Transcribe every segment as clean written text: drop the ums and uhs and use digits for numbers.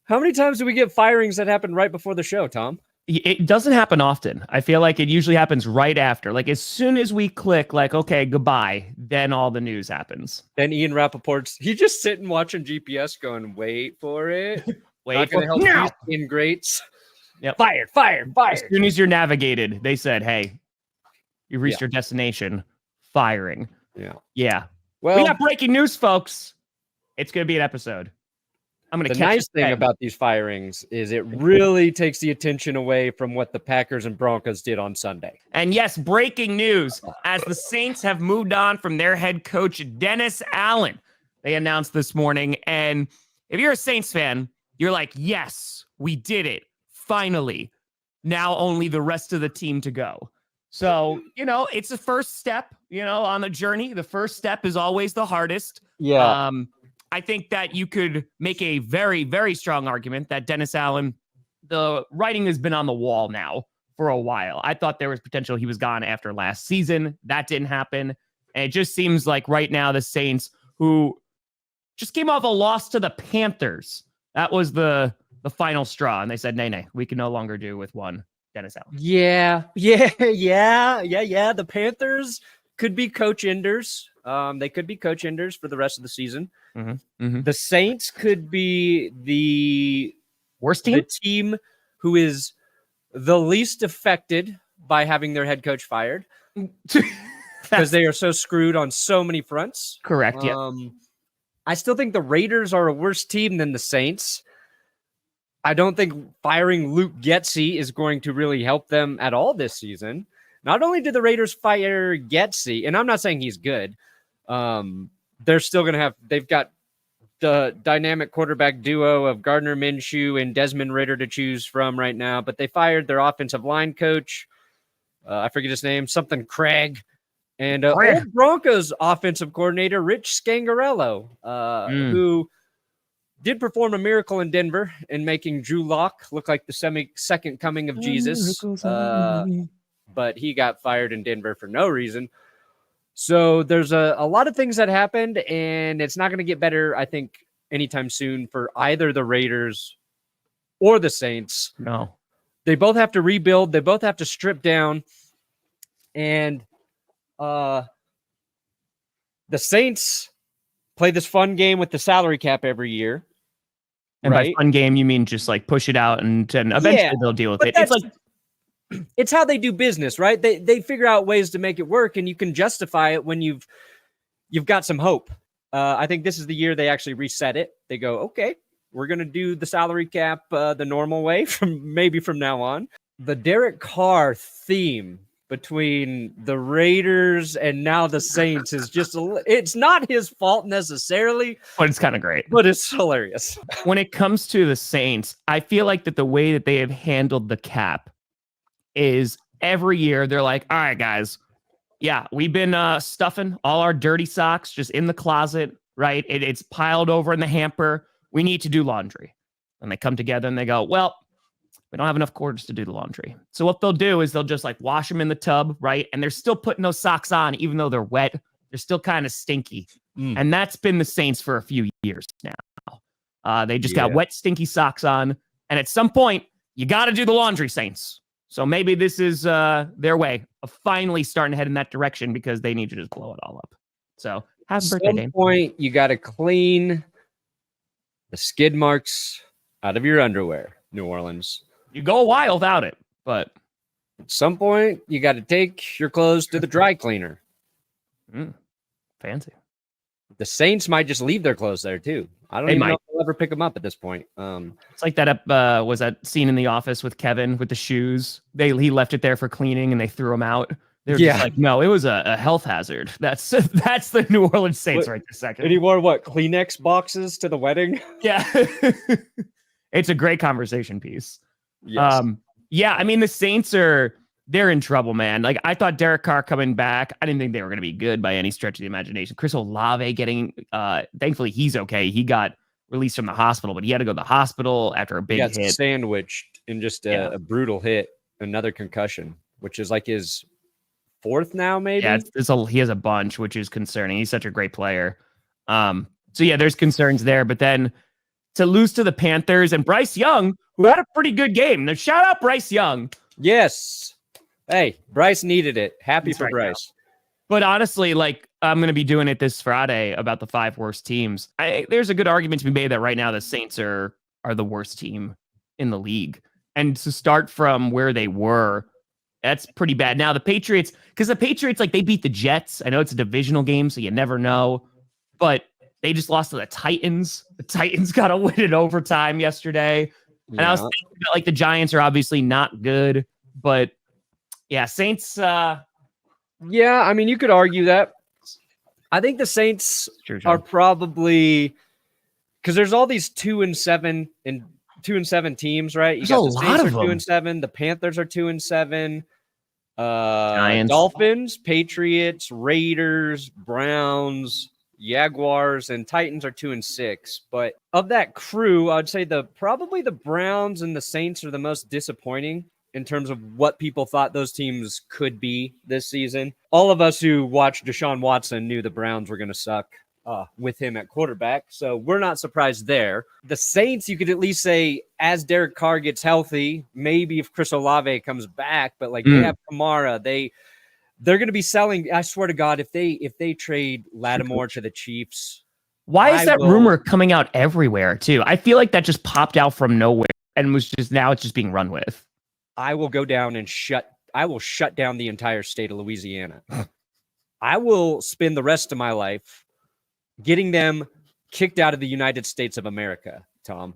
How many times do we get firings that happen right before the show, Tom? It doesn't happen often. I feel like it usually happens right after. Like as soon as we click, like, okay, goodbye, then all the news happens. Then Ian Rappaport's, he's just sitting watching GPS going, wait for it. Wait Not for going to help these ingrates. Yep. Fired. As soon as you're navigated, they said, hey, you reached your destination. Firing. Yeah. Well, we got breaking news, folks. It's going to be an episode. I'm going to catch the nice thing about these firings is it really takes the attention away from what the Packers and Broncos did on Sunday. And yes, breaking news, as the Saints have moved on from their head coach, Dennis Allen. They announced this morning. And if you're a Saints fan, you're like, yes, we did it. Finally. Now only the rest of the team to go. So, it's the first step, on the journey. The first step is always the hardest. Yeah. I think that you could make a very, very strong argument that Dennis Allen, the writing has been on the wall now for a while. I thought there was potential he was gone after last season. That didn't happen. And it just seems like right now the Saints, who just came off a loss to the Panthers, that was the final straw. And they said, nay, we can no longer do with one Dennis Allen. Yeah. The Panthers could be coach enders. They could be coach enders for the rest of the season. The Saints could be the worst team, the team who is the least affected by having their head coach fired because they are so screwed on so many fronts. Correct. Yeah. I still think the Raiders are a worse team than the Saints. I don't think firing Luke Getsy is going to really help them at all this season. Not only did the Raiders fire Getsy, and I'm not saying he's good, they're still going to they've got the dynamic quarterback duo of Gardner Minshew and Desmond Ridder to choose from right now, but they fired their offensive line coach. I forget his name, something Craig, and old Broncos offensive coordinator, Rich Scangarello, who did perform a miracle in Denver in making Drew Lock look like the second coming of Jesus. But he got fired in Denver for no reason. So there's a lot of things that happened, and it's not going to get better, I think, anytime soon for either the Raiders or the Saints. No. They both have to rebuild. They both have to strip down. And the Saints play this fun game with the salary cap every year. And by fun game, you mean just like push it out and eventually they'll deal with it. It's like it's how they do business, right? They figure out ways to make it work, and you can justify it when you've got some hope. I think this is the year they actually reset it. They go, okay, we're going to do the salary cap the normal way from now on. The Derek Carr theme between the Raiders and now the Saints is just, it's not his fault necessarily. But it's kind of great. But it's hilarious. When it comes to the Saints, I feel like that the way that they have handled the cap is every year they're like, all right, guys, yeah, we've been stuffing all our dirty socks just in the closet, right? It's piled over in the hamper. We need to do laundry. And they come together and they go, well, we don't have enough quarters to do the laundry. So what they'll do is they'll just like wash them in the tub, right? And they're still putting those socks on, even though they're wet. They're still kind of stinky. And that's been the Saints for a few years now. They just got wet, stinky socks on. And at some point, you got to do the laundry, Saints. So maybe this is their way of finally starting to head in that direction because they need to just blow it all up. So have a birthday, Dane. At some point, you got to clean the skid marks out of your underwear, New Orleans. You go a while without it, but at some point, you got to take your clothes to the dry cleaner. Fancy. The Saints might just leave their clothes there, too. I don't even know if they'll ever pick them up at this point. It's like that was that scene in The Office with Kevin with the shoes. He left it there for cleaning and they threw them out. They were just like, no, it was a health hazard. That's the New Orleans Saints right this second. And he wore what, Kleenex boxes to the wedding? Yeah. It's a great conversation piece. Yes. Yeah, I mean, the Saints they're in trouble, man. Like, I thought Derek Carr coming back, I didn't think they were going to be good by any stretch of the imagination. Chris Olave getting, thankfully he's okay. He got released from the hospital, but he had to go to the hospital after a big hit. Sandwiched in just a brutal hit, another concussion, which is like his fourth now, maybe? Yeah, he has a bunch, which is concerning. He's such a great player. So yeah, there's concerns there, but then to lose to the Panthers and Bryce Young, who had a pretty good game. Now, shout out Bryce Young. Yes. Hey, Bryce needed it. Happy for Bryce. But honestly, like, I'm going to be doing it this Friday about the 5 worst teams. There's a good argument to be made that right now the Saints are the worst team in the league. And to start from where they were, that's pretty bad. Now, the Patriots, because the Patriots, like, they beat the Jets. I know it's a divisional game, so you never know. But they just lost to the Titans. The Titans got a win in overtime yesterday. And I was thinking about, like, the Giants are obviously not good. But, yeah, Saints... Yeah, I mean, you could argue that. I think the Saints are probably, because there's all these 2-7 teams, right? You got the Saints are 2-7, the Panthers are 2-7, Dolphins, Patriots, Raiders, Browns, Jaguars, and Titans are 2-6. But of that crew, I'd say probably the Browns and the Saints are the most disappointing in terms of what people thought those teams could be this season. All of us who watched Deshaun Watson knew the Browns were going to suck with him at quarterback, so we're not surprised there. The Saints, you could at least say, as Derek Carr gets healthy, maybe if Chris Olave comes back, but like they have Kamara, they're going to be selling. I swear to God, if they trade Lattimore to the Chiefs, why is that rumor coming out everywhere too? I feel like that just popped out from nowhere and was just now it's just being run with. I will go down and shut down the entire state of Louisiana. I will spend the rest of my life getting them kicked out of the United States of America, Tom.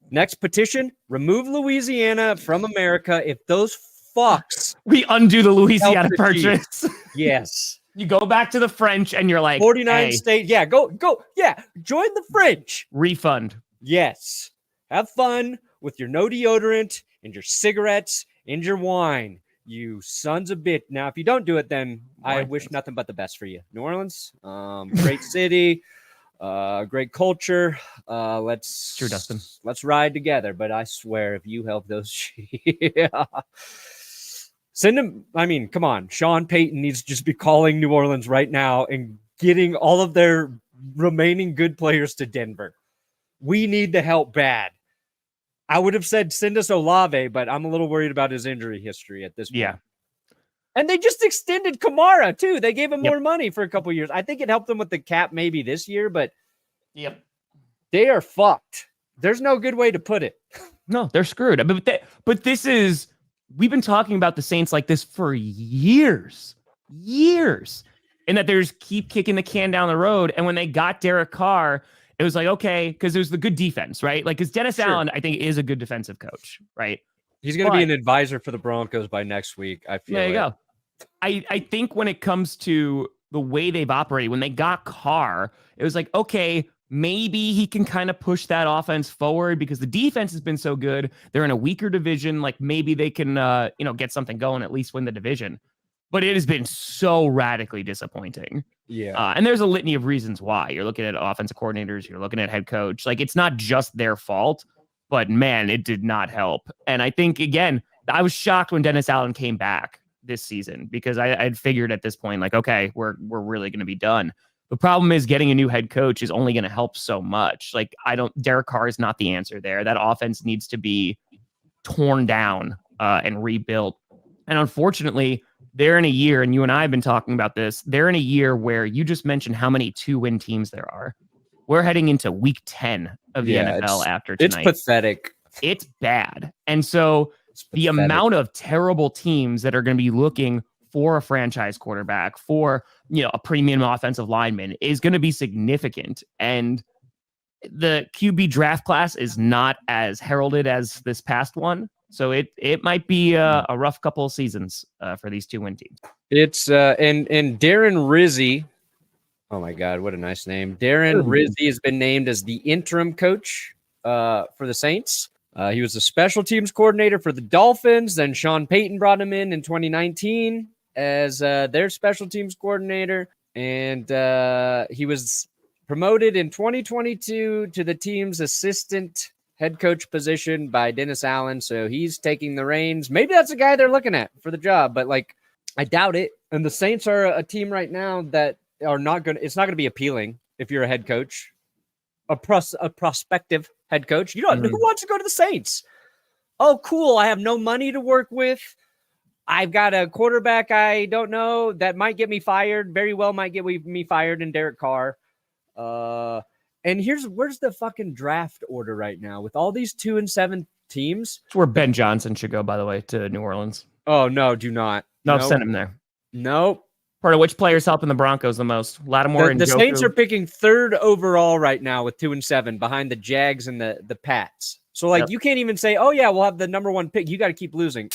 Next petition, remove Louisiana from America. If those fucks... We undo the Louisiana Purchase. Yes. You go back to the French and you're like, 49 states. Yeah, go. Yeah, join the French. Refund. Yes. Have fun with your no deodorant and your cigarettes and your wine, you sons of bitch. Now, if you don't do it, then I wish nothing but the best for you. New Orleans, great city, great culture. Sure, Dustin. Let's ride together. But I swear, if you help those, yeah. Send him. I mean, come on. Sean Payton needs to just be calling New Orleans right now and getting all of their remaining good players to Denver. We need the help bad. I would have said send us Olave, but I'm a little worried about his injury history at this point. Yeah. And they just extended Kamara, too. They gave him more money for a couple years. I think it helped them with the cap maybe this year, but they are fucked. There's no good way to put it. No, they're screwed. But this is, we've been talking about the Saints like this for years. And that they just keep kicking the can down the road. And when they got Derek Carr, it was like, okay, because it was the good defense, right? Like, because Dennis Allen, I think, is a good defensive coach, right? He's going to be an advisor for the Broncos by next week, I feel. There you go. I think when it comes to the way they've operated, when they got Carr, it was like, okay, maybe he can kind of push that offense forward because the defense has been so good. They're in a weaker division. Like, maybe they can, get something going, at least win the division. But it has been so radically disappointing. Yeah. And there's a litany of reasons why. You're looking at offensive coordinators, you're looking at head coach. Like, it's not just their fault, but man, it did not help. And I think, again, I was shocked when Dennis Allen came back this season because I'd figured at this point, like, okay, we're really going to be done. The problem is getting a new head coach is only going to help so much. Like, Derek Carr is not the answer there. That offense needs to be torn down and rebuilt. And unfortunately, they're in a year, and you and I have been talking about this, they're in a year where you just mentioned how many 2-win teams there are. We're heading into week 10 of the NFL after tonight. It's pathetic. It's bad. And so the amount of terrible teams that are going to be looking for a franchise quarterback, for, a premium offensive lineman is going to be significant. And the QB draft class is not as heralded as this past one. So it might be a rough couple of seasons for these 2-win teams. It's and Darren Rizzi. Oh my God, what a nice name! Darren Rizzi has been named as the interim coach for the Saints. He was the special teams coordinator for the Dolphins. Then Sean Payton brought him in 2019 as their special teams coordinator, and he was promoted in 2022 to the team's assistant head coach position by Dennis Allen. So he's taking the reins. Maybe that's the guy they're looking at for the job, but I doubt it. And the Saints are a team right now that are not going to, it's not going to be appealing if you're a head coach, a prospective head coach. You know, who wants to go to the Saints? Oh, cool. I have no money to work with. I've got a quarterback I don't know that might get me fired. Very well might get me fired in Derek Carr. And where's the fucking draft order right now with all these 2-7 teams? It's where Ben Johnson should go, by the way, to New Orleans. Oh, no, do not. No, send him there. Nope. Part of which players helping the Broncos the most? Lattimore and the Njoku. Saints are picking 3rd overall right now with 2-7 behind the Jags and the Pats. So, you can't even say, oh, yeah, we'll have the number 1 pick. You got to keep losing.